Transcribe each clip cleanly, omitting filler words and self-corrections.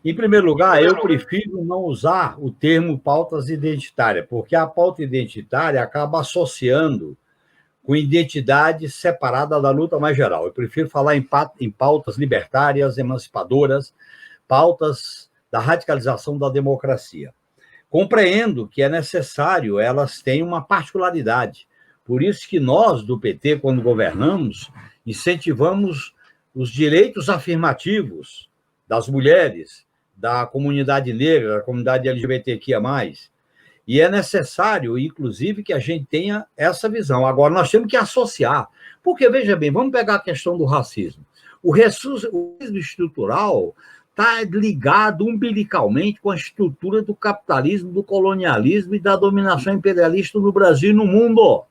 Em primeiro lugar, eu prefiro não usar o termo pautas identitárias, porque a pauta identitária acaba associando com identidade separada da luta mais geral. Eu prefiro falar em pautas libertárias, emancipadoras, pautas da radicalização da democracia. Compreendo que é necessário, elas têm uma particularidade. Por isso que nós, do PT, quando governamos, incentivamos os direitos afirmativos das mulheres, da comunidade negra, da comunidade LGBTQIA+. E é necessário, inclusive, que a gente tenha essa visão. Agora, nós temos que associar. Porque, veja bem, vamos pegar a questão do racismo. O racismo estrutural está ligado umbilicalmente com a estrutura do capitalismo, do colonialismo e da dominação imperialista no Brasil e no mundo.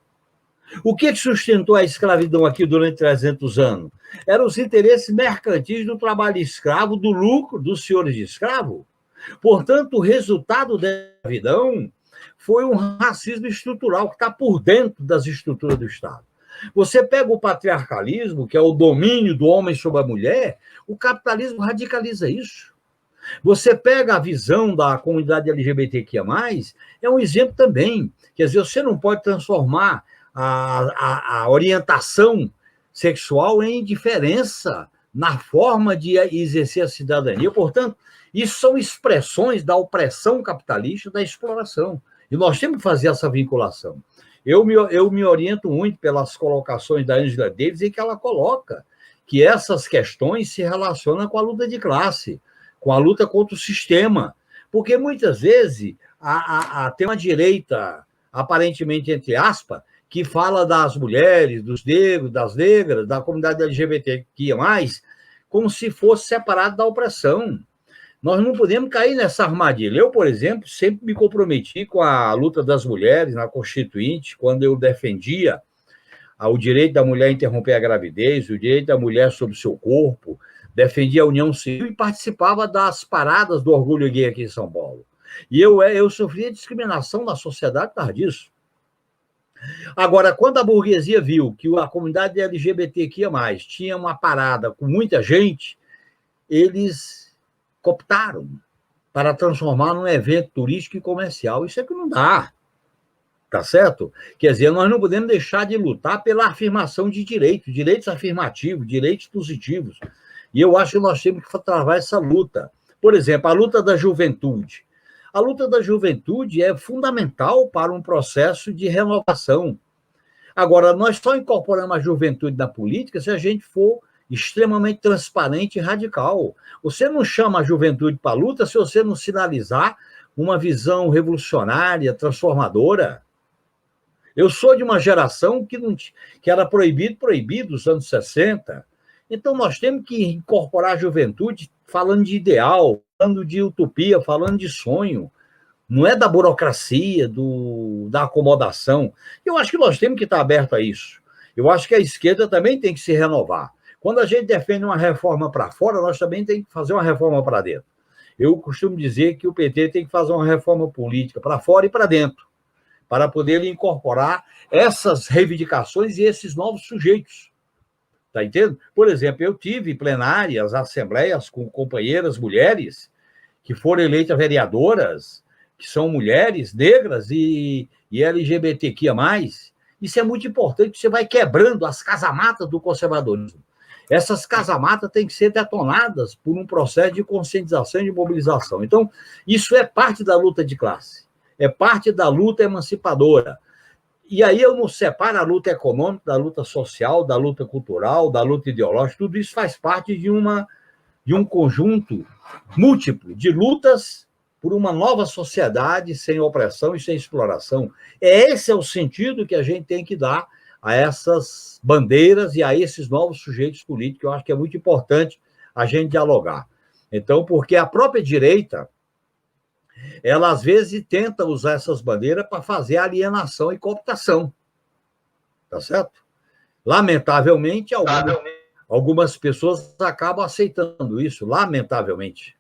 O que sustentou a escravidão aqui durante 300 anos? Eram os interesses mercantis do trabalho escravo, do lucro dos senhores de escravo. Portanto, o resultado da escravidão foi um racismo estrutural que está por dentro das estruturas do Estado. Você pega o patriarcalismo, que é o domínio do homem sobre a mulher, o capitalismo radicaliza isso. Você pega a visão da comunidade LGBTQIA+, é um exemplo também. Quer dizer, você não pode transformar a orientação sexual em diferença na forma de exercer a cidadania. Portanto, isso são expressões da opressão capitalista, da exploração. E nós temos que fazer essa vinculação. Eu me oriento muito pelas colocações da Angela Davis, em que ela coloca que essas questões se relacionam com a luta de classe, com a luta contra o sistema. Porque, muitas vezes, tem uma direita, aparentemente, entre aspas, que fala das mulheres, dos negros, das negras, da comunidade LGBTQIA+, como se fosse separado da opressão. Nós não podemos cair nessa armadilha. Eu, por exemplo, sempre me comprometi com a luta das mulheres na Constituinte, quando eu defendia o direito da mulher a interromper a gravidez, o direito da mulher sobre o seu corpo, defendia a união civil e participava das paradas do orgulho gay aqui em São Paulo. E eu sofria discriminação na sociedade por causa disso. Agora, quando a burguesia viu que a comunidade LGBTQIA+, tinha uma parada com muita gente, eles cooptaram para transformar num evento turístico e comercial. Isso é que não dá, tá certo? Quer dizer, nós não podemos deixar de lutar pela afirmação de direitos afirmativos, direitos positivos. E eu acho que nós temos que travar essa luta. Por exemplo, a luta da juventude. A luta da juventude é fundamental para um processo de renovação. Agora, nós só incorporamos a juventude na política se a gente for extremamente transparente e radical. Você não chama a juventude para a luta se você não sinalizar uma visão revolucionária, transformadora. Eu sou de uma geração que era proibido nos anos 60. Então, nós temos que incorporar a juventude falando de ideal, falando de utopia, falando de sonho. Não é da burocracia, da acomodação. Eu acho que nós temos que estar abertos a isso. Eu acho que a esquerda também tem que se renovar. Quando a gente defende uma reforma para fora, nós também temos que fazer uma reforma para dentro. Eu costumo dizer que o PT tem que fazer uma reforma política para fora e para dentro, para poder incorporar essas reivindicações e esses novos sujeitos. Está entendendo? Por exemplo, eu tive plenárias, assembleias com companheiras mulheres que foram eleitas vereadoras, que são mulheres negras e LGBTQIA+. Isso é muito importante, você vai quebrando as casamatas do conservadorismo. Essas casamatas têm que ser detonadas por um processo de conscientização e de mobilização. Então, isso é parte da luta de classe, é parte da luta emancipadora. E aí eu não separo a luta econômica da luta social, da luta cultural, da luta ideológica, tudo isso faz parte de um conjunto múltiplo de lutas por uma nova sociedade sem opressão e sem exploração. Esse é o sentido que a gente tem que dar a essas bandeiras e a esses novos sujeitos políticos. Eu acho que é muito importante a gente dialogar. Então, porque a própria direita, ela às vezes tenta usar essas bandeiras para fazer alienação e cooptação. Tá certo? Lamentavelmente, algumas pessoas acabam aceitando isso, lamentavelmente.